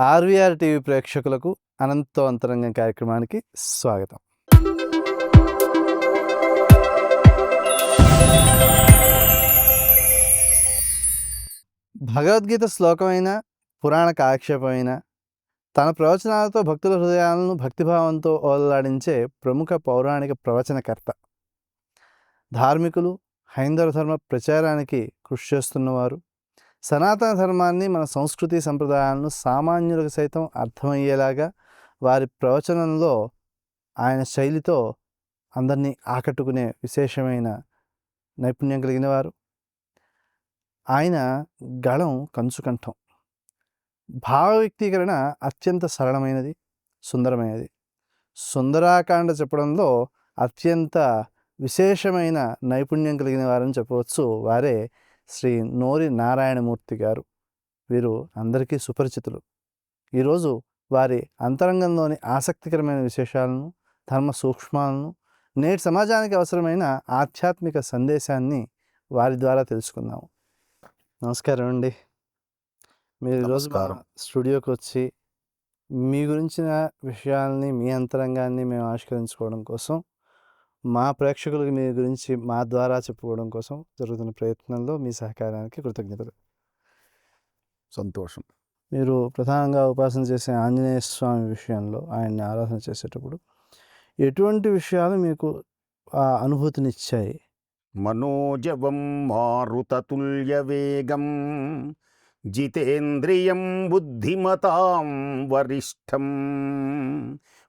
RVR TV ప్రేక్షకులకు అనంతో అంతరంగం కార్యక్రమానికి స్వాగతం. భగవద్గీత శ్లోకమైన, పురాణ కాలక్షేపమైన, తన ప్రవచనాలతో భక్తుల హృదయాలను భక్తిభావంతో ఓలలాడించే ప్రముఖ పౌరాణిక ప్రవచనకర్త. ధార్మికులు హైందవ ధర్మ ప్రచారానికి కృషి చేస్తున్నవారు, సనాతన ధర్మాన్ని, మన సంస్కృతి సంప్రదాయాలను సామాన్యులకు సైతం అర్థమయ్యేలాగా వారి ప్రవచనంలో ఆయన శైలితో అందరినీ ఆకట్టుకునే విశేషమైన నైపుణ్యం కలిగిన వారు. ఆయన గళం కంచుకంఠం. భావ వ్యక్తీకరణ అత్యంత సరళమైనది, సుందరమైనది. సుందరాకాండ చెప్పడంలో అత్యంత విశేషమైన నైపుణ్యం కలిగిన వారని చెప్పవచ్చు. వారే శ్రీ నోరి నారాయణమూర్తి గారు. వీరు అందరికీ సుపరిచితులు. ఈరోజు వారి అంతరంగంలోని ఆసక్తికరమైన విశేషాలను, ధర్మ సూక్ష్మాలను, నేటి సమాజానికి అవసరమైన ఆధ్యాత్మిక సందేశాన్ని వారి ద్వారా తెలుసుకుందాము. నమస్కారం అండి. మీరు ఈరోజు మా స్టూడియోకి వచ్చి మీ గురించిన విషయాల్ని, మీ అంతరంగాన్ని మేము ఆవిష్కరించుకోవడం కోసం, మా ప్రేక్షకులకు మీ గురించి మా ద్వారా చెప్పుకోవడం కోసం జరుగుతున్న ప్రయత్నంలో మీ సహకారానికి కృతజ్ఞతలు. సంతోషం. మీరు ప్రధానంగా ఉపాసన చేసే ఆంజనేయ స్వామి విషయంలో, ఆయన్ని ఆరాధన చేసేటప్పుడు ఎటువంటి విషయాలు మీకు ఆ అనుభూతినిచ్చాయి? మనోజవం మారుతతుల్య వేగం జితేంద్రియం బుద్ధిమతాం వరిష్టం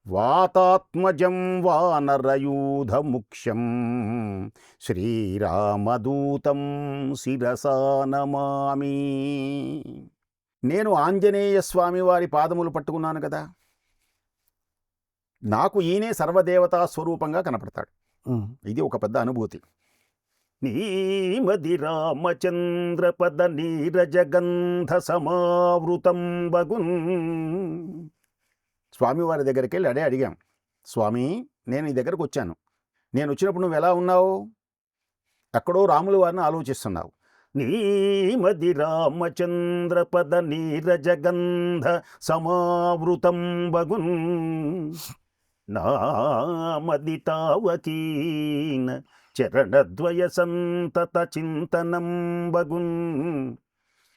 వాతాత్మజం వానరయూధముఖ్యం శ్రీరామదూతం శిరసా నమామి. నేను ఆంజనేయ స్వామి వారి పాదములు పట్టుకున్నాను కదా, నాకు ఈయనే సర్వదేవతా స్వరూపంగా కనపడతాడు. ఇది ఒక పెద్ద అనుభూతి. నీమది రామచంద్ర పద నీరజగంధ సమావృతం బగున్. స్వామివారి దగ్గరికి వెళ్ళి అడిగాం, స్వామి నేను నీ దగ్గరకు వచ్చాను, నేను వచ్చినప్పుడు నువ్వు ఎలా ఉన్నావు? ఎక్కడో రాముల వారిని ఆలోచిస్తున్నావు. నీమది రామచంద్ర పద నీరజగంధ సమావృతం బగున్ నామది తావకీన చరణద్వయ సంతత చింతనం బగున్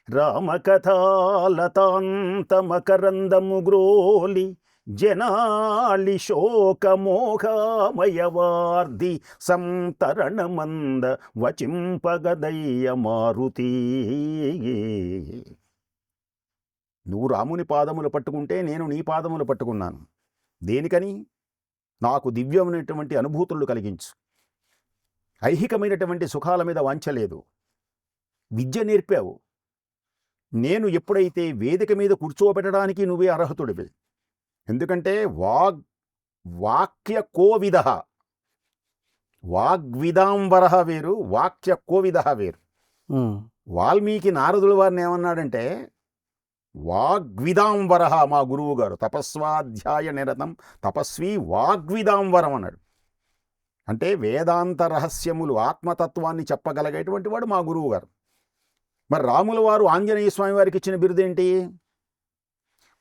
రామకథాలతాంతమకరందము గ్రోలి జనాళి శోకమోహమయవార్ధి సంతరణమంద వచింపగదయ్య మారుతి. నువ్వు రాముని పాదములు పట్టుకుంటే నేను నీ పాదములు పట్టుకున్నాను. దేనికని? నాకు దివ్యమైనటువంటి అనుభూతులు కలిగించు. ఐహికమైనటువంటి సుఖాల మీద వాంఛలేదు. విద్య నేర్పావు. నేను ఎప్పుడైతే వేదిక మీద కూర్చోబెట్టడానికి నువ్వే అర్హతుడివి. ఎందుకంటే వాక్య కోవిద, వాగ్విదాంబర వేరు, వాక్య కోవిద వేరు. వాల్మీకి నారదుల వారిని ఏమన్నాడంటే, వాగ్విదాంబర మా గురువు గారు, తపస్వాధ్యాయ నిరతం తపస్వి వాగ్విదాంబరం అన్నాడు. అంటే వేదాంత రహస్యములు, ఆత్మతత్వాన్ని చెప్పగలిగేటువంటి వాడు మా గురువు గారు. మరి రాముల వారు ఆంజనేయ స్వామి వారికి ఇచ్చిన బిరుదేంటి?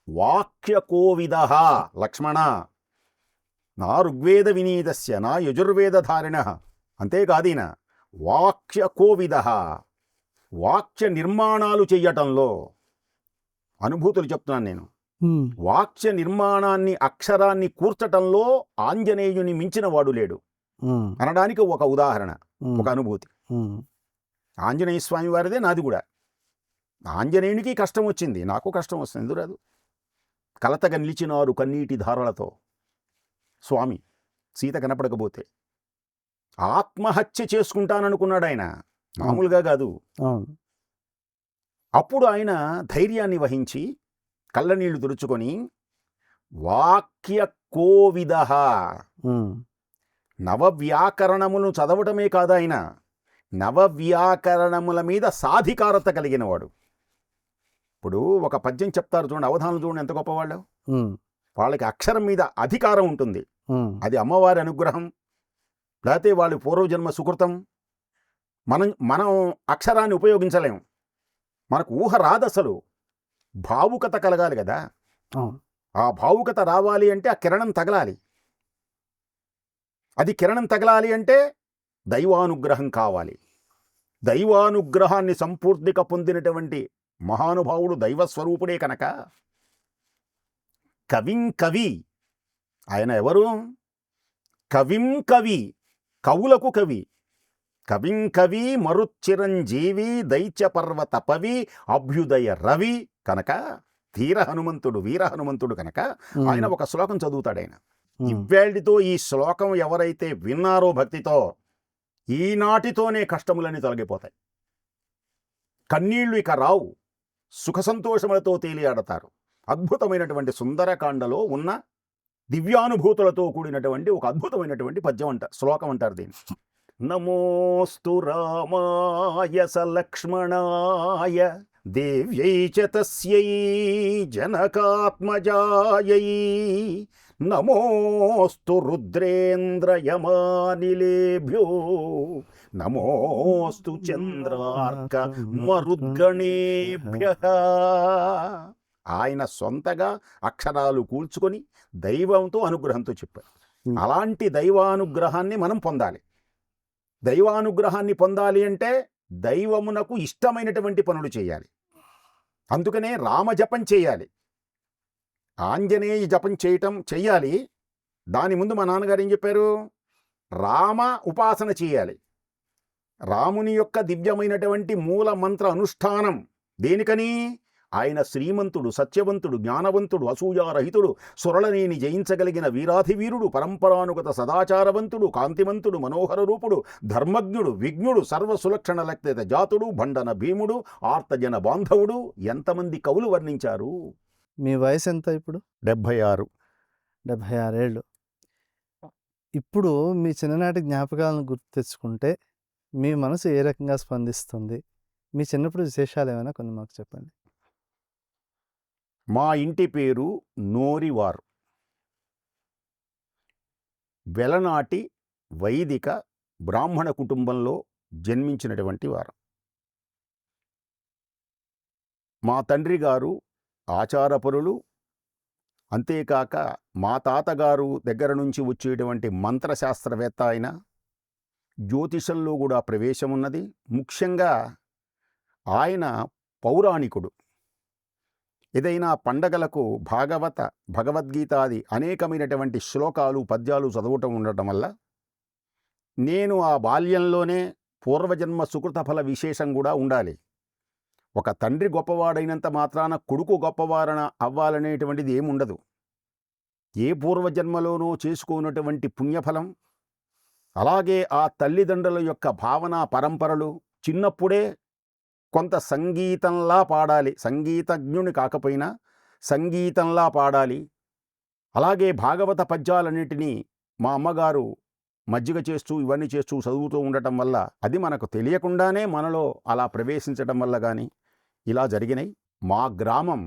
వాక్య కోవిద. లక్ష్మణ నా ఋగ్వేద వినీతస్య నా యజుర్వేద ధారిణ. అంతేకాదీన వాక్య కోవిద, వాక్య నిర్మాణాలు చెయ్యటంలో అనుభూతులు చెప్తున్నాను నేను. వాక్య నిర్మాణాన్ని, అక్షరాన్ని కూర్చటంలో ఆంజనేయుని మించిన వాడు లేడు అనడానికి ఒక ఉదాహరణ, ఒక అనుభూతి. ఆంజనేయ స్వామి వారిదే నాది కూడా. ఆంజనేయునికి కష్టం వచ్చింది, నాకు కష్టం వస్తుంది. ఎందుకు రాదు? కలతగా నిలిచినారు కన్నీటి ధారలతో స్వామి సీత కనపడకపోతే. ఆత్మహత్య చేసుకుంటాననుకున్నాడు ఆయన, మామూలుగా కాదు. అప్పుడు ఆయన ధైర్యాన్ని వహించి కళ్ళనీళ్లు తుడుచుకొని వాక్య కోవిద, నవవ్యాకరణములను చదవటమే కాదు, ఆయన నవవ్యాకరణముల మీద సాధికారత కలిగినవాడు. ఇప్పుడు ఒక పద్యం చెప్తారు చూడండి, అవధానం చూడండి, ఎంత గొప్పవాళ్ళు. వాళ్ళకి అక్షరం మీద అధికారం ఉంటుంది. అది అమ్మవారి అనుగ్రహం, లేకపోతే వాళ్ళ పూర్వజన్మ సుకృతం. మనం అక్షరాన్ని ఉపయోగించలేము, మనకు ఊహ రాదు. అసలు భావుకత కలగాలి కదా. అవును. ఆ భావుకత రావాలి అంటే ఆ కిరణం తగలాలి. అది కిరణం తగలాలి అంటే దైవానుగ్రహం కావాలి. దైవానుగ్రహాన్ని సంపూర్తిగా పొందినటువంటి మహానుభావుడు దైవస్వరూపుడే కనుక కవి ఆయన ఎవరు? కవి కవులకు కవి. కవి మరుచ్చిరంజీవి దైత్య పర్వత పవి అభ్యుదయ రవి కనుక వీర హనుమంతుడు కనుక ఆయన ఒక శ్లోకం చదువుతాడు. ఆయన ఇవ్వేళ్టితో ఈ శ్లోకం ఎవరైతే విన్నారో భక్తితో ఈనాటితోనే కష్టములని తొలగిపోతాయి. కన్నీళ్లు ఇక రావు. సుఖ సంతోషములతో తేలియాడతారు. అద్భుతమైనటువంటి సుందరకాండలో ఉన్న దివ్యానుభూతులతో కూడినటువంటి ఒక అద్భుతమైనటువంటి పద్యం శ్లోకం అంటారు దీన్ని. నమోస్తు రామాయ సలక్ష్మణాయ దేవ్యై చ తస్యై జనకాత్మజాయై నమోస్తు రుద్రేంద్రయమానిలేభ్యో నమోస్తు చంద్రార్క మరుద్గణేభ్యః. ఆయన సొంతగా అక్షరాలు కూల్చుకొని దైవంతో అనుగ్రహంతో చెప్పారు. అలాంటి దైవానుగ్రహాన్ని మనం పొందాలి. దైవానుగ్రహాన్ని పొందాలి అంటే దైవమునకు ఇష్టమైనటువంటి పనులు చేయాలి. అందుకనే రామజపం చేయాలి, ఆంజనేయ జపం చెయ్యాలి. దాని ముందు మా నాన్నగారు ఏం చెప్పారు? రామ ఉపాసన చేయాలి. రాముని యొక్క దివ్యమైనటువంటి మూల మంత్ర అనుష్ఠానం దేనికని? ఆయన శ్రీమంతుడు, సత్యవంతుడు, జ్ఞానవంతుడు, అసూయారహితుడు, సురళనేని జయించగలిగిన వీరాధివీరుడు, పరంపరానుగత సదాచారవంతుడు, కాంతిమంతుడు, మనోహర రూపుడు, ధర్మజ్ఞుడు, విజ్ఞుడు, సర్వసులక్షణ లక్షిత జాతుడు, భండన భీముడు, ఆర్తజన బాంధవుడు. ఎంతమంది కవులు వర్ణించారు. మీ వయసు ఎంత ఇప్పుడు? 76. 76 ఏళ్ళు. ఇప్పుడు మీ చిన్ననాటి జ్ఞాపకాలను గుర్తు తెచ్చుకుంటే మీ మనసు ఏ రకంగా స్పందిస్తుంది? మీ చిన్నప్పుడు విశేషాలు ఏమైనా కొన్ని మాకు చెప్పండి. మా ఇంటి పేరు నోరివారు. వెలనాటి వైదిక బ్రాహ్మణ కుటుంబంలో జన్మించినటువంటి వారు. మా తండ్రి గారు ఆచారపరులు. అంతేకాక మా తాతగారు దగ్గర నుంచి వచ్చేటువంటి మంత్రశాస్త్రవేత్త. ఆయన జ్యోతిషంలో కూడా ప్రవేశం ఉన్నది. ముఖ్యంగా ఆయన పౌరాణికుడు. ఏదైనా పండగలకు భగవద్గీతాది అనేకమైనటువంటి శ్లోకాలు, పద్యాలు చదవటం ఉండటం వల్ల నేను ఆ బాల్యంలోనే పూర్వజన్మ సుకృత ఫల విశేషం కూడా ఉండాలి. ఒక తండ్రి గొప్పవాడైనంత మాత్రాన కొడుకు గొప్పవారన అవ్వాలనేటువంటిది ఏముండదు. ఏ పూర్వజన్మలోనూ చేసుకున్నటువంటి పుణ్యఫలం, అలాగే ఆ తల్లిదండ్రుల యొక్క భావన పరంపరలు. చిన్నప్పుడే కొంత సంగీతంలా పాడాలి. సంగీతజ్ఞుని కాకపోయినా సంగీతంలా పాడాలి. అలాగే భాగవత పద్యాలన్నిటినీ మా అమ్మగారు మజ్జిగ చేస్తూ ఇవన్నీ చేస్తూ చదువుతూ ఉండటం వల్ల అది మనకు తెలియకుండానే మనలో అలా ప్రవేశించడం వల్ల కానీ ఇలా జరిగినాయి. మా గ్రామం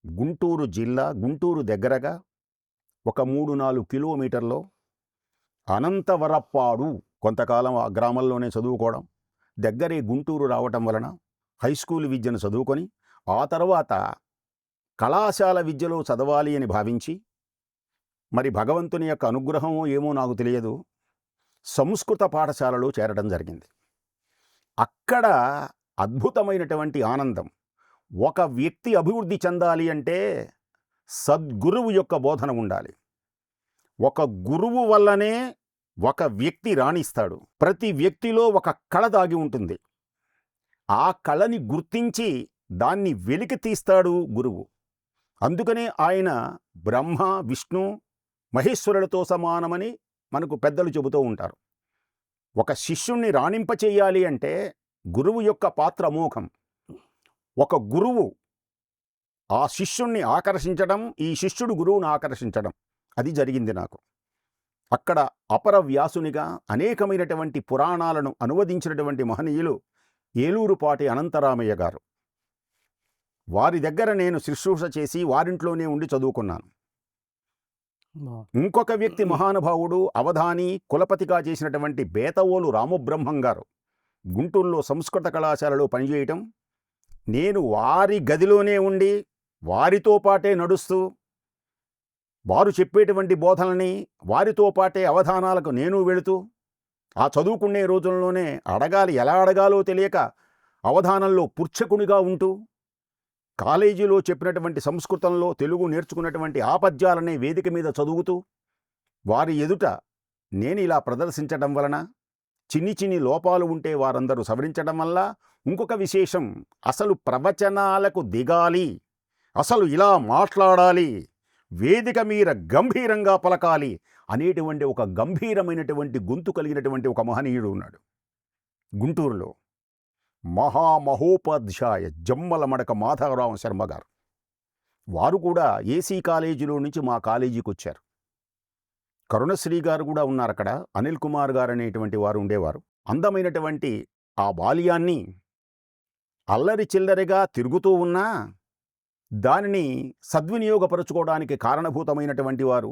గుంటూరు జిల్లా, గుంటూరు దగ్గరగా ఒక 3-4 కిలోమీటర్లో అనంతవరప్పాడు. కొంతకాలం ఆ గ్రామంలోనే చదువుకోవడం, దగ్గరే గుంటూరు రావటం వలన హై స్కూల్ విద్యను చదువుకొని ఆ తర్వాత కళాశాల విద్యలో చదవాలి అని భావించి, మరి భగవంతుని యొక్క అనుగ్రహం ఏమో నాకు తెలియదు, సంస్కృత పాఠశాలలో చేరడం జరిగింది. అక్కడ అద్భుతమైనటువంటి ఆనందం. ఒక వ్యక్తి అభివృద్ధి చెందాలి అంటే సద్గురువు యొక్క బోధన ఉండాలి. ఒక గురువు వల్లనే ఒక వ్యక్తి రాణిస్తాడు. ప్రతి వ్యక్తిలో ఒక కళ దాగి ఉంటుంది. ఆ కళని గుర్తించి దాన్ని వెలికి తీస్తాడు గురువు. అందుకనే ఆయన బ్రహ్మ, విష్ణు, మహేశ్వరులతో సమానమని మనకు పెద్దలు చెబుతూ ఉంటారు. ఒక శిష్యుణ్ణి రాణింపచేయాలి అంటే గురువు యొక్క పాత్ర అమోఘం. ఒక గురువు ఆ శిష్యుణ్ణి ఆకర్షించడం, ఈ శిష్యుడు గురువును ఆకర్షించడం, అది జరిగింది నాకు. అక్కడ అపర వ్యాసునిగా అనేకమైనటువంటి పురాణాలను అనువదించినటువంటి మహనీయులు ఏలూరుపాటి అనంతరామయ్య గారు. వారి దగ్గర నేను శుశ్రూష చేసి వారింట్లోనే ఉండి చదువుకున్నాను. ఇంకొక వ్యక్తి మహానుభావుడు, అవధాని, కులపతిగా చేసినటువంటి బేతవోలు రామబ్రహ్మం గారు గుంటూరులో సంస్కృత కళాశాలలో పనిచేయటం, నేను వారి గదిలోనే ఉండి వారితో పాటే నడుస్తూ వారు చెప్పేటువంటి బోధనని వారితో పాటే అవధానాలకు నేను వెళుతూ ఆ చదువుకునే రోజుల్లోనే ఎలా అడగాలో తెలియక అవధానంలో పుర్చకునిగా ఉంటూ కాలేజీలో చెప్పినటువంటి సంస్కృతంలో తెలుగు నేర్చుకున్నటువంటి ఆ పద్యాలనే వేదిక మీద చదువుతూ వారి ఎదుట నేను ఇలా ప్రదర్శించడం వలన చిన్ని లోపాలు ఉంటే వారందరూ సవరించడం వల్ల ఇంకొక విశేషం, అసలు ప్రవచనాలకు దిగాలి, అసలు ఇలా మాట్లాడాలి, వేదిక మీద గంభీరంగా పలకాలి అనేటువంటి ఒక గంభీరమైనటువంటి గొంతు కలిగినటువంటి ఒక మహనీయుడు ఉన్నాడు గుంటూరులో. మహామహోపాధ్యాయ జమ్మల మడక మాధవరావు శర్మ గారు. వారు కూడా ఏసీ కాలేజీలో నుంచి మా కాలేజీకి వచ్చారు. కరుణశ్రీ గారు కూడా ఉన్నారు అక్కడ. అనిల్ కుమార్ గారు అనేటువంటి వారు ఉండేవారు. అందమైనటువంటి ఆ బాల్యాన్ని అల్లరి చిల్లరిగా తిరుగుతూ ఉన్నా దానిని సద్వినియోగపరుచుకోవడానికి కారణభూతమైనటువంటి వారు,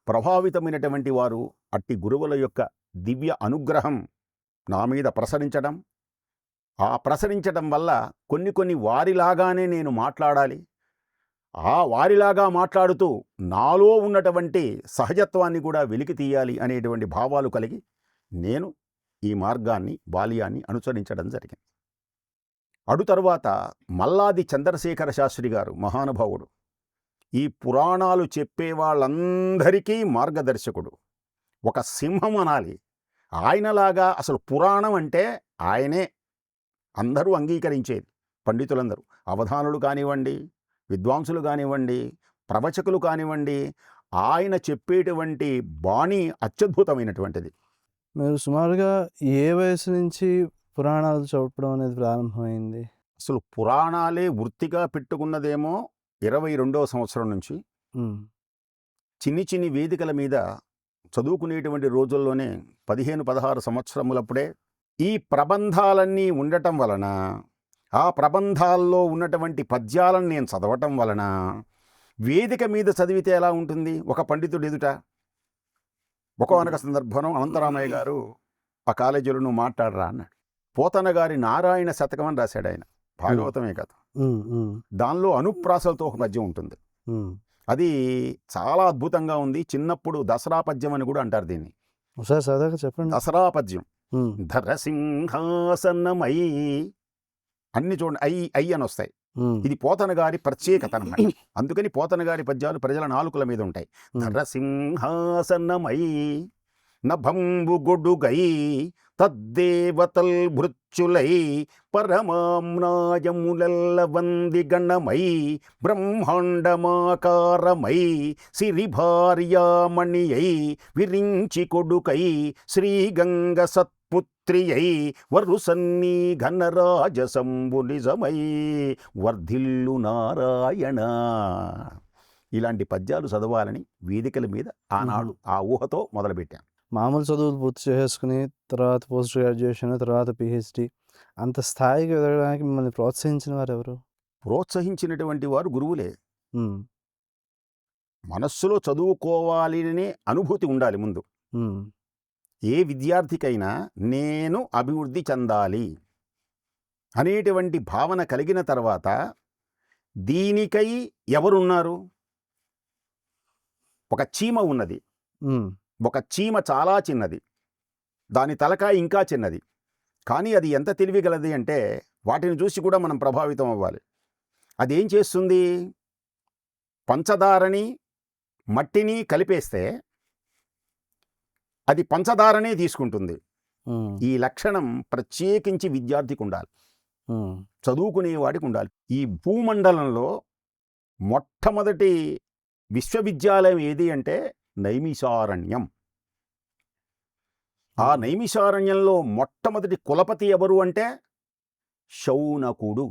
ప్రభావితమైనటువంటి వారు, అట్టి గురువుల యొక్క దివ్య అనుగ్రహం నా మీద ప్రసరించడం, ఆ ప్రసరించడం వల్ల కొన్ని వారిలాగానే నేను మాట్లాడాలి, ఆ వారిలాగా మాట్లాడుతూ నాలో ఉన్నటువంటి సహజత్వాన్ని కూడా వెలికి తీయాలి అనేటువంటి భావాలు కలిగి నేను ఈ మార్గాన్ని బాల్యాన్ని అనుసరించడం జరిగింది. అడు తరువాత మల్లాది చంద్రశేఖర శాస్త్రి గారు మహానుభావుడు, ఈ పురాణాలు చెప్పే వాళ్ళందరికీ మార్గదర్శకుడు, ఒక సింహం అనాలి. ఆయనలాగా అసలు పురాణం అంటే ఆయనే అందరూ అంగీకరించేది. పండితులందరూ, అవధానులు కానివ్వండి, విద్వాంసులు కానివ్వండి, ప్రవచకులు కానివ్వండి, ఆయన చెప్పేటువంటి బాణి అత్యద్భుతమైనటువంటిది. మీరు సుమారుగా ఏ వయసు నుంచి పురాణాలు చదవడం అనేది ప్రారంభమైంది? అసలు పురాణాలే వృత్తిగా పెట్టుకున్నదేమో 22వ సంవత్సరం నుంచి. చిన్ని వేదికల మీద చదువుకునేటువంటి రోజుల్లోనే 15-16 సంవత్సరములప్పుడే ఈ ప్రబంధాలన్నీ ఉండటం వలన, ఆ ప్రబంధాల్లో ఉన్నటువంటి పద్యాలను నేను చదవటం వలన వేదిక మీద చదివితే ఎలా ఉంటుంది? ఒక పండితుడు ఎదుట ఒకనొక సందర్భంలో అనంతరామయ్య గారు ఆ కాలేజీలో నువ్వు మాట్లాడరా అన్నాడు. పోతన గారి నారాయణ శతకం అని రాశాడు ఆయన, భాగవతమే కదా. దానిలో అనుప్రాసలతో ఒక పద్యం ఉంటుంది. అది చాలా అద్భుతంగా ఉంది. చిన్నప్పుడు దసరా పద్యం అని కూడా అంటారు దీన్ని. చెప్పండి. దసరా పద్యం. ధరసింహాసనమై అన్ని చూడండి, అయ్యి అని వస్తాయి. ఇది పోతన గారి ప్రత్యేకత అన్నమాట. అందుకని పోతన గారి పద్యాలు ప్రజల నాలుకల మీద ఉంటాయి. ధరసింహాసనమై నభంబు గొడుగై తద్దేవతల్ భృత్యులై పరమామ్నాయములెల్ల వంది గణమై బ్రహ్మాండమాకారమై సిరిభార్యామణియై విరించి కొడుకై శ్రీగంగ సత్పుత్రియై వరుసన్నీ ఘనరాజసంబు నిజమై వర్ధిల్లు నారాయణ. ఇలాంటి పద్యాలు చదవాలని వేదికల మీద ఆనాడు ఆ ఊహతో మొదలుపెట్టాను. మామూలు చదువులు పూర్తి చేసుకుని తర్వాత పోస్ట్ గ్రాడ్యుయేషన్, తర్వాత పిహెచ్డి, అంత స్థాయికి ఎదగడానికి మిమ్మల్ని ప్రోత్సహించిన వారు ఎవరు? ప్రోత్సహించినటువంటి వారు గురువులే. మనస్సులో చదువుకోవాలి అనే అనుభూతి ఉండాలి ముందు. ఏ విద్యార్థికైనా నేను అభివృద్ధి చెందాలి అనేటువంటి భావన కలిగిన తర్వాత దీనికై ఎవరున్నారు? ఒక చీమ ఉన్నది. ఒక చీమ చాలా చిన్నది, దాని తలకాయ ఇంకా చిన్నది, కానీ అది ఎంత తెలివిగలది అంటే వాటిని చూసి కూడా మనం ప్రభావితం అవ్వాలి. అదేం చేస్తుంది? పంచదారని మట్టిని కలిపేస్తే అది పంచదారనే తీసుకుంటుంది. ఈ లక్షణం ప్రత్యేకించి విద్యార్థికి ఉండాలి, చదువుకునేవాడికి ఉండాలి. ఈ భూమండలంలో మొట్టమొదటి విశ్వవిద్యాలయం ఏది అంటే నైమిషారణ్యం. ఆ నైమిషారణ్యంలో మొట్టమొదటి కులపతి ఎవరు అంటే శౌనకుడు.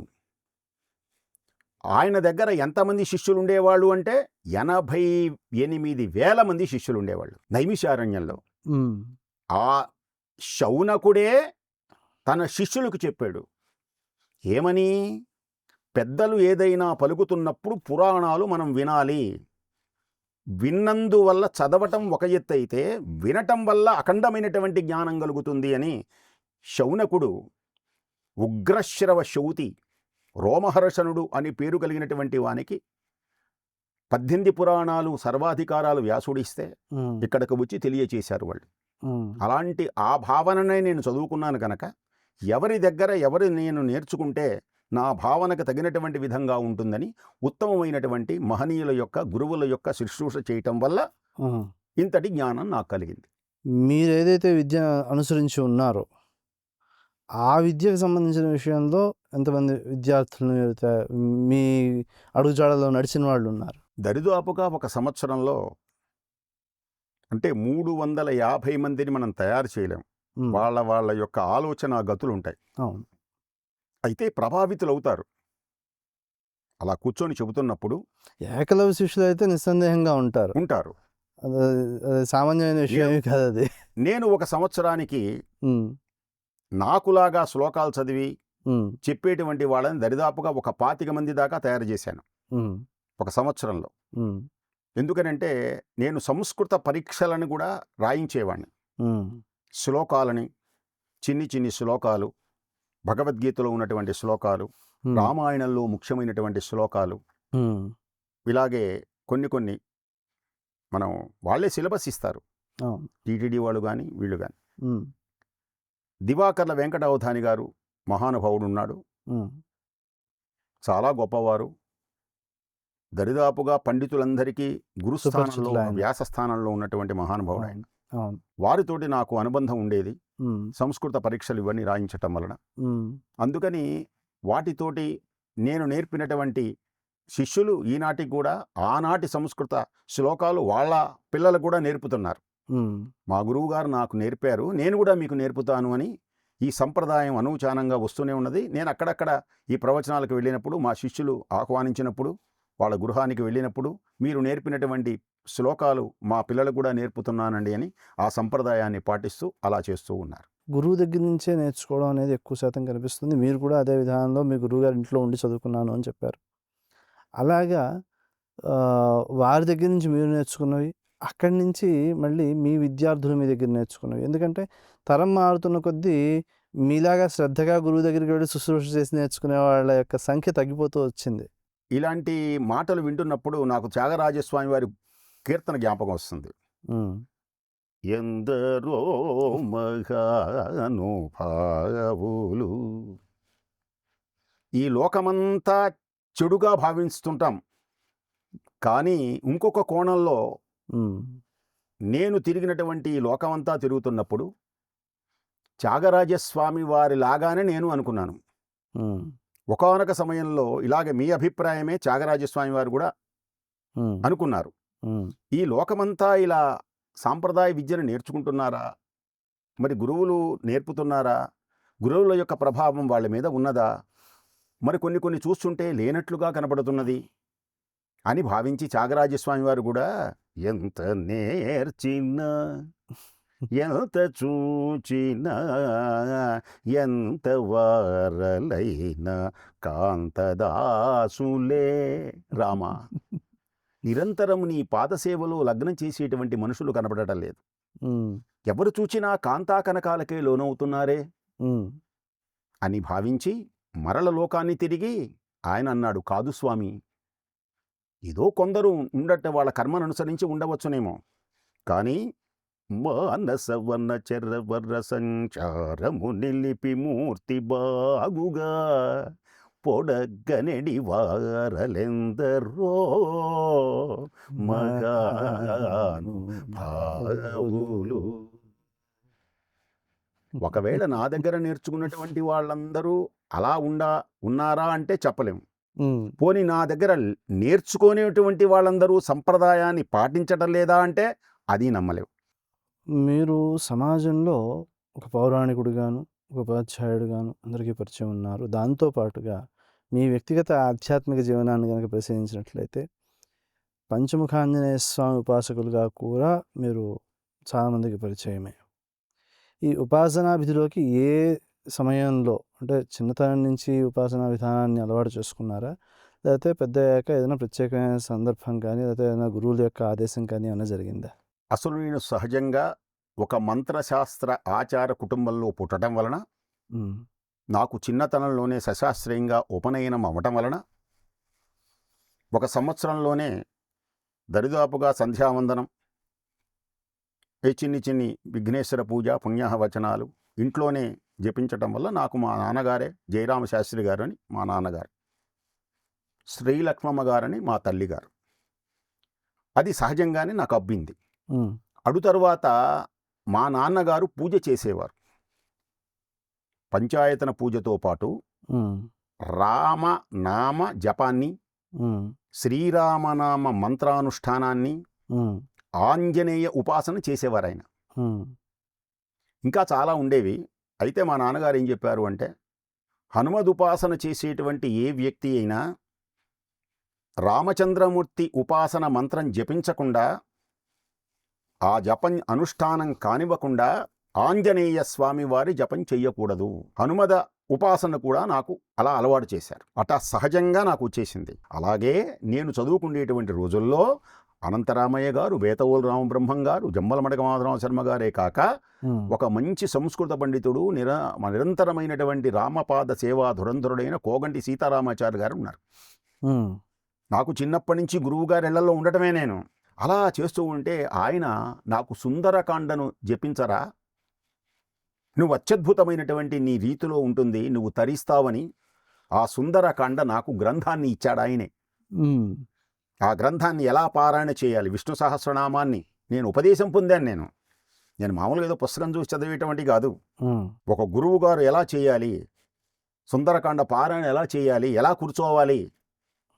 ఆయన దగ్గర ఎంతమంది శిష్యులు ఉండేవాళ్ళు అంటే 88,000 మంది శిష్యులు ఉండేవాళ్ళు నైమిషారణ్యంలో. ఆ శౌనకుడే తన శిష్యులకు చెప్పాడు ఏమని? పెద్దలు ఏదైనా పలుకుతున్నప్పుడు పురాణాలు మనం వినాలి. విన్నందువల్ల చదవటం ఒక ఎత్తు అయితే వినటం వల్ల అఖండమైనటువంటి జ్ఞానం కలుగుతుంది అని శౌనకుడు ఉగ్రశ్రవ శౌతి రోమహర్షణుడు అని పేరు కలిగినటువంటి వానికి 18 పురాణాలు సర్వాధికారాలు వ్యాసుడిస్తే ఉమ్, ఇక్కడికి వచ్చి తెలియచేశారు వాళ్ళు. ఉమ్, అలాంటి ఆ భావననే నేను చదువుకున్నాను కనుక ఎవరి దగ్గర ఎవరు నేను నేర్చుకుంటే నా భావనకు తగినటువంటి విధంగా ఉంటుందని ఉత్తమమైనటువంటి మహనీయుల యొక్క గురువుల యొక్క శుశ్రూష చేయటం వల్ల ఉమ్. ఇంతటి జ్ఞానం నాకు కలిగింది. మీరు ఏదైతే విద్య అనుసరించి ఉన్నారో ఆ విద్యకు సంబంధించిన విషయంలో ఎంతమంది విద్యార్థులను మీరు మీ అడుగుజాడలో నడిచిన వాళ్ళు ఉన్నారు? దరిదాపుగా ఒక సంవత్సరంలో అంటే 350 మందిని మనం తయారు చేయలేం. ఉమ్, వాళ్ళ వాళ్ళ యొక్క ఆలోచన గతులు ఉంటాయి. అవును. అయితే ప్రభావితులు అవుతారు. అలా కూర్చొని చెబుతున్నప్పుడు ఏకలవ్య శిష్యులు అయితే నిస్సందేహంగా ఉంటారు. ఉంటారు. అది సామాన్యమైన విషయమే కాదు అది. నేను ఒక సంవత్సరానికి ఉమ్, నాకులాగా శ్లోకాలు చదివి ఉమ్, చెప్పేటువంటి వాళ్ళని దరిదాపుగా ఒక 25 మంది దాకా తయారు చేశాను ఉమ్, ఒక సంవత్సరంలో. ఉమ్, ఎందుకనంటే నేను సంస్కృత పరీక్షలను కూడా రాయించేవాడిని. ఉమ్, శ్లోకాలని, చిన్ని చిన్ని శ్లోకాలు, భగవద్గీతలో ఉన్నటువంటి శ్లోకాలు, ఉమ్, రామాయణంలో ముఖ్యమైనటువంటి శ్లోకాలు, ఉమ్, ఇలాగే కొన్ని మనం వాళ్ళే సిలబస్ ఇస్తారు. అవును. టీటీడీ వాళ్ళు కానీ వీళ్ళు కానీ. ఉమ్, దివాకర్ల వెంకటావధాని గారు మహానుభావుడు ఉన్నాడు. ఉమ్, చాలా గొప్పవారు. దరిదాపుగా పండితులందరికీ గురుస్థానంలో సుపరిచితులు ఆయన. వ్యాస స్థానంలో ఉన్నటువంటి మహానుభావుడు ఆయన. అవును. వారితోటి నాకు అనుబంధం ఉండేది. ఉమ్, సంస్కృత పరీక్షలు ఇవన్నీ రాయించటం వలన. ఉమ్, అందుకని వాటితోటి నేను నేర్పినటువంటి శిష్యులు ఈనాటికి కూడా ఆనాటి సంస్కృత శ్లోకాలు వాళ్ళ పిల్లలు కూడా నేర్పుతున్నారు. ఉమ్, మా గురువుగారు నాకు నేర్పారు, నేను కూడా మీకు నేర్పుతాను అని ఈ సంప్రదాయం అనూచానంగా వస్తూనే ఉన్నది. నేను అక్కడక్కడ ఈ ప్రవచనాలకు వెళ్ళినప్పుడు, మా శిష్యులు ఆహ్వానించినప్పుడు, వాళ్ళ గృహానికి వెళ్ళినప్పుడు మీరు నేర్పినటువంటి శ్లోకాలు మా పిల్లలకు కూడా నేర్పుతున్నానండి అని ఆ సంప్రదాయాన్ని పాటిస్తూ అలా చేస్తూ ఉన్నారు. గురువు దగ్గర నుంచే నేర్చుకోవడం అనేది ఎక్కువ శాతం కనిపిస్తుంది. మీరు కూడా అదే విధానంలో మీ గురువుగారి ఇంట్లో ఉండి చదువుకున్నాను అని చెప్పారు. అలాగా వారి దగ్గర నుంచి మీరు నేర్చుకున్నవి, అక్కడి నుంచి మళ్ళీ మీ విద్యార్థులు మీ దగ్గర నేర్చుకున్నవి. ఎందుకంటే తరం మారుతున్న కొద్దీ మీలాగా శ్రద్ధగా గురువు దగ్గరికి వెళ్ళి శుశ్రూష చేసి నేర్చుకునే వాళ్ళ యొక్క సంఖ్య తగ్గిపోతూ వచ్చింది. ఇలాంటి మాటలు వింటున్నప్పుడు నాకు త్యాగరాజస్వామి వారి కీర్తన జ్ఞాపకం వస్తుంది. ఉమ్, ఎందరో మహానుభావులు ఈ లోకమంతా చెడుగా భావిస్తుంటాం, కానీ ఇంకొక కోణంలో ఉమ్, నేను తిరిగినటువంటి ఈ లోకమంతా తిరుగుతున్నప్పుడు త్యాగరాజస్వామి వారి లాగానే నేను అనుకున్నాను. ఉమ్, ఒకానొక సమయంలో ఇలాగ మీ అభిప్రాయమే త్యాగరాజస్వామి వారు కూడా ఉమ్, అనుకున్నారు. ఉమ్, ఈ లోకమంతా ఇలా సాంప్రదాయ విద్యను నేర్చుకుంటున్నారా, మరి గురువులు నేర్పుతున్నారా, గురువుల యొక్క ప్రభావం వాళ్ళ మీద ఉన్నదా, మరి కొన్ని చూస్తుంటే లేనట్లుగా కనపడుతున్నది అని భావించి త్యాగరాజస్వామి వారు కూడా ఎంత నేర్చినా ఎంత చూచినా ఎంత వారలైనా కాంతదాసులే రామ, నిరంతరం నీ పాదసేవలో లగ్నం చేసేటువంటి మనుషులు కనపడటం లేదు. ఉమ్, ఎవరు చూచినా కాంతా కనకాలకే లోనవుతున్నారే ఉమ్, అని భావించి మరల లోకాన్ని తిరిగి ఆయన అన్నాడు, కాదు స్వామి, ఏదో కొందరు వాళ్ళ కర్మను అనుసరించి ఉండవచ్చునేమో, కానీ మానస వన చరవర సంచారము నిలిపి మూర్తి బాగుగా పొడగనెడి వారలెందరో మగానుభావులు. ఒకవేళ నా దగ్గర నేర్చుకున్నటువంటి వాళ్ళందరూ అలా ఉన్నారా అంటే చెప్పలేము. ఉమ్, పోనీ నా దగ్గర నేర్చుకునేటువంటి వాళ్ళందరూ సంప్రదాయాన్ని పాటించటం లేదా అంటే అది నమ్మలేవు. మీరు సమాజంలో ఒక పౌరాణికుడిగాను, ఒక ఉపాధ్యాయుడిగాను అందరికీ పరిచయం ఉన్నారు. దాంతో పాటుగా మీ వ్యక్తిగత ఆధ్యాత్మిక జీవనాన్ని కనుక పరిశీలించినట్లయితే పంచముఖాంజనేయ స్వామి ఉపాసకులుగా కూడా మీరు చాలామందికి పరిచయమే. ఈ ఉపాసనా విధిలోకి ఏ సమయంలో, అంటే చిన్నతనం నుంచి ఉపాసనా విధానాన్ని అలవాటు చేసుకున్నారా, లేకపోతే పెద్ద అయ్యాక ఏదైనా ప్రత్యేకమైన సందర్భం కానీ, లేకపోతే ఏదైనా గురువుల యొక్క ఆదేశం కానీ ఏమైనా జరిగిందా? అసలు నేను సహజంగా ఒక మంత్రశాస్త్ర ఆచార కుటుంబంలో పుట్టడం వలన ఉమ్, నాకు చిన్నతనంలోనే సశాస్త్రీయంగా ఉపనయనం అవ్వటం వలన 1 సంవత్సరంలోనే దరిదాపుగా సంధ్యావందనం, ఈ చిన్ని విఘ్నేశ్వర పూజ, పుణ్యాహవచనాలు ఇంట్లోనే జపించటం వల్ల నాకు మా నాన్నగారే జయరామ శాస్త్రి గారని మా నాన్నగారు, శ్రీలక్ష్మమ్మ గారని మా తల్లిగారు. అది సహజంగానే నాకు అబ్బింది. అడు తరువాత మా నాన్నగారు పూజ చేసేవారు. పంచాయతన పూజతో పాటు రామ నామ జపాన్ని, శ్రీరామనామ మంత్రానుష్ఠానాన్ని, ఆంజనేయ ఉపాసన చేసేవారు ఆయన. ఇంకా చాలా ఉండేవి. అయితే మా నాన్నగారు ఏం చెప్పారు అంటే, హనుమదుపాసన చేసేటువంటి ఏ వ్యక్తి అయినా రామచంద్రమూర్తి ఉపాసన మంత్రం జపించకుండా, ఆ జపం అనుష్ఠానం కానివ్వకుండా ఆంజనేయ స్వామి వారి జపం చెయ్యకూడదు. హనుమద ఉపాసన కూడా నాకు అలా అలవాటు చేశారు. అటా సహజంగా నాకు వచ్చేసింది. అలాగే నేను చదువుకునేటువంటి రోజుల్లో అనంతరామయ్య గారు, బేతవోలు రామబ్రహ్మం గారు, జమ్మలమడక మాధవరామ శర్మ గారే కాక ఒక మంచి సంస్కృత పండితుడు, నిరంతరమైనటువంటి రామపాద సేవా ధురంధరుడైన కోగంటి సీతారామాచార్య గారు ఉన్నారు. నాకు చిన్నప్పటి నుంచి గురువు గారి ఇళ్లలో ఉండటమే నేను. అలా చేస్తూ ఉంటే ఆయన నాకు సుందరకాండను జపించరా, నువ్వు అత్యద్భుతమైనటువంటి నీ రీతిలో ఉంటుంది, నువ్వు తరిస్తావని ఆ సుందరకాండ నాకు గ్రంథాన్ని ఇచ్చాడు ఆయనే. ఆ గ్రంథాన్ని ఎలా పారాయణ చేయాలి, విష్ణు సహస్రనామాన్ని నేను ఉపదేశం పొందాను. నేను మామూలుగా ఏదో పుస్తకం చూసి చదివేటువంటి కాదు. ఒక గురువు గారు ఎలా చేయాలి, సుందరకాండ పారాయణ ఎలా చేయాలి, ఎలా కూర్చోవాలి,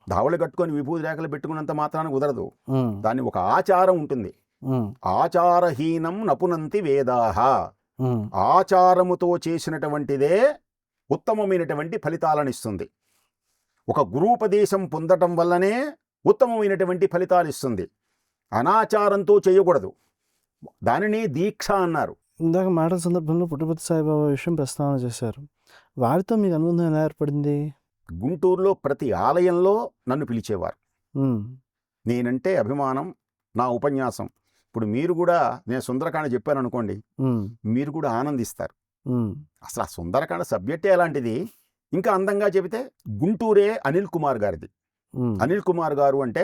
దావళి కట్టుకొని విభూతి రేఖలు పెట్టుకున్నంత మాత్రాన కుదరదు. దాని ఒక ఆచారం ఉంటుంది. ఆచారహీనం నపునంతి వేదాహ. ఆచారముతో చేసినటువంటిదే ఉత్తమమైనటువంటి ఫలితాలను ఇస్తుంది. ఒక గురూపదేశం పొందటం వల్లనే ఉత్తమమైనటువంటి ఫలితాలు ఇస్తుంది. అనాచారంతో చేయకూడదు. దానిని దీక్ష అన్నారు. ఇందాక మాటల సందర్భంలో పుట్టపర్తి సాయిబాబా విషయం ప్రస్తావన చేశారు. వారితో మీకు అనుబంధం ఎలా ఏర్పడింది? గుంటూరులో ప్రతి ఆలయంలో నన్ను పిలిచేవారు. నేనంటే అభిమానం, నా ఉపన్యాసం. ఇప్పుడు మీరు కూడా నేను సుందరకాండ చెప్పాను అనుకోండి, మీరు కూడా ఆనందిస్తారు. అసలు ఆ సుందరకాండ సబ్జెక్టే అలాంటిది. ఇంకా అందంగా చెబితే గుంటూరే అనిల్ కుమార్ గారిది. అనిల్ కుమార్ గారు అంటే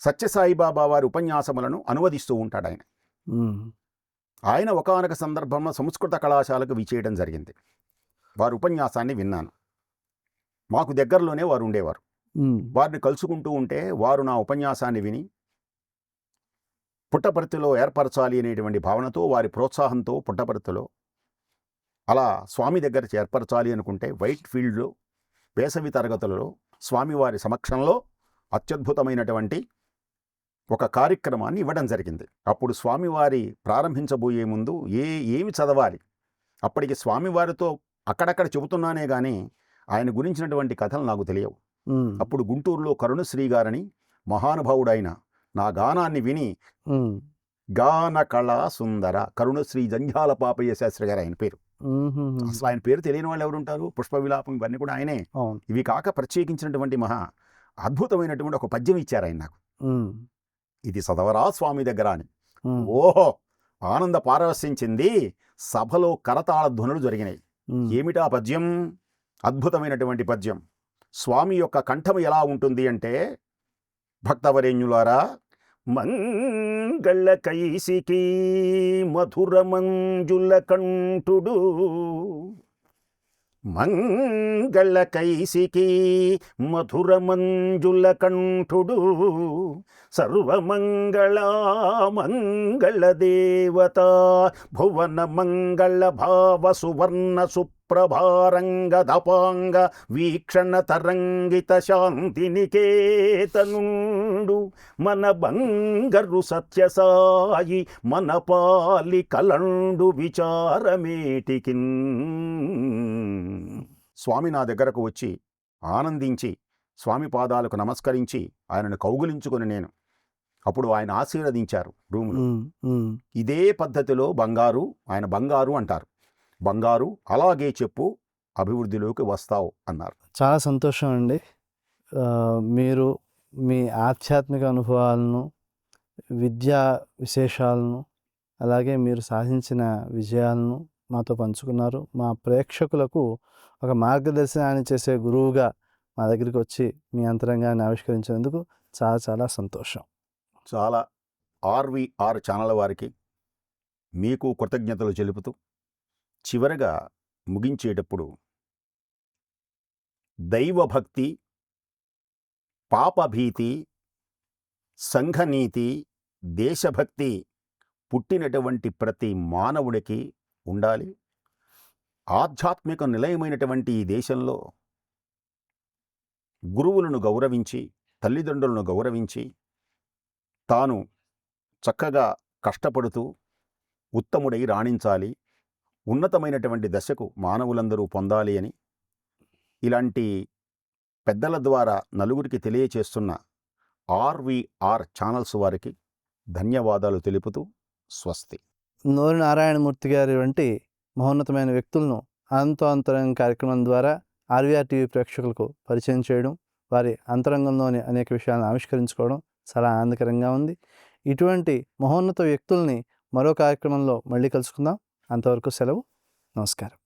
సత్యసాయిబాబా వారి ఉపన్యాసములను అనువదిస్తూ ఉంటాడు ఆయన. ఆయన ఒకానొక సందర్భంలో సంస్కృత కళాశాలకు విచేయడం జరిగింది. వారి ఉపన్యాసాన్ని విన్నాను. మాకు దగ్గరలోనే వారు ఉండేవారు. వారిని కలుసుకుంటూ ఉంటే వారు నా ఉపన్యాసాన్ని విని పుట్టపర్తిలో ఏర్పరచాలి అనేటువంటి భావనతో, వారి ప్రోత్సాహంతో పుట్టపర్తిలో అలా స్వామి దగ్గర ఏర్పరచాలి అనుకుంటే వైట్ ఫీల్డ్లో వేసవి తరగతులలో స్వామివారి సమక్షంలో అత్యద్భుతమైనటువంటి ఒక కార్యక్రమాన్ని ఇవ్వడం జరిగింది. అప్పుడు స్వామివారి ప్రారంభించబోయే ముందు ఏమి చదవాలి, అప్పటికి స్వామివారితో అక్కడక్కడ చెబుతున్నానే కానీ ఆయన గురించినటువంటి కథలు నాకు తెలియవు. అప్పుడు గుంటూరులో కరుణశ్రీ గారని మహానుభావుడైన నా గానాన్ని విని, గాన కళా సుందర కరుణశ్రీ జంధ్యాల పాపయ్య శాస్త్రి గారు ఆయన పేరు. అసలు ఆయన పేరు తెలియని వాళ్ళు ఎవరుంటారు? పుష్ప విలాపం ఇవన్నీ కూడా ఆయనే. ఇవి కాక ప్రత్యేకించినటువంటి మహా అద్భుతమైనటువంటి ఒక పద్యం ఇచ్చారు ఆయన నాకు. ఇది చదవరా స్వామి దగ్గర అని. ఓహో, ఆనంద పారవశ్యించింది. సభలో కరతాళ ధ్వనులు జరిగినాయి. ఏమిటా పద్యం? అద్భుతమైనటువంటి పద్యం. స్వామి యొక్క కంఠం ఎలా ఉంటుంది అంటే, భక్తవరేణ్యులారా, మంగళ కైసికి మధుర మంజుల కంఠుడు, మంగళ కైసికి మధుర మంజుల కంఠుడు, సర్వమంగళ మంగళ దేవత, భువన మంగళ భావ సువర్ణ సుప్రభారంగదపాంగ వీక్షణ తరంగిత శాంతి నికేతనుండు, మన బంగరు సత్యసాయి మన పాలి కలండు విచారమేటికిన్. స్వామి నా దగ్గరకు వచ్చి ఆనందించి స్వామి పాదాలకు నమస్కరించి ఆయనను కౌగులించుకొని నేను అప్పుడు ఆయన ఆశీర్వదించారు రూములో. ఇదే పద్ధతిలో బంగారు, ఆయన బంగారు అంటారు, బంగారు అలాగే చెప్పు అభివృద్ధిలోకి వస్తావు అన్నారు. చాలా సంతోషం అండి. మీరు మీ ఆధ్యాత్మిక అనుభవాలను, విద్యా విశేషాలను, అలాగే మీరు సాధించిన విజయాలను మాతో పంచుకున్నారు. మా ప్రేక్షకులకు ఒక మార్గదర్శనాన్ని చేసే గురువుగా మా దగ్గరికి వచ్చి మీ అంతరంగాన్ని ఆవిష్కరించినందుకు చాలా చాలా సంతోషం. చాలా ఆర్వీఆర్ ఛానల్ వారికి మీకు కృతజ్ఞతలు తెలుపుతూ చివరగా ముగించేటప్పుడు దైవభక్తి, పాపభీతి, సంఘనీతి, దేశభక్తి పుట్టినటువంటి ప్రతి మానవుడికి ఉండాలి. ఆధ్యాత్మిక నిలయమైనటువంటి ఈ దేశంలో గురువులను గౌరవించి, తల్లిదండ్రులను గౌరవించి, తాను చక్కగా కష్టపడుతూ ఉత్తముడై రాణించాలి, ఉన్నతమైనటువంటి దశకు మానవులందరూ పొందాలి అని ఇలాంటి పెద్దల ద్వారా నలుగురికి తెలియచేస్తున్న ఆర్వీఆర్ ఛానల్స్ వారికి ధన్యవాదాలు తెలుపుతూ స్వస్తి. నోరి నారాయణమూర్తి గారి వంటి మహోన్నతమైన వ్యక్తులను అంతరంగ కార్యక్రమం ద్వారా ఆర్వీఆర్ టీవీ ప్రేక్షకులకు పరిచయం చేయడం, వారి అంతరంగంలోని అనేక విషయాలను ఆవిష్కరించుకోవడం చాలా ఆనందకరంగా ఉంది. ఇటువంటి మహోన్నత వ్యక్తుల్ని మరో కార్యక్రమంలో మళ్ళీ కలుసుకుందాం. అంతవరకు సెలవు. నమస్కారం.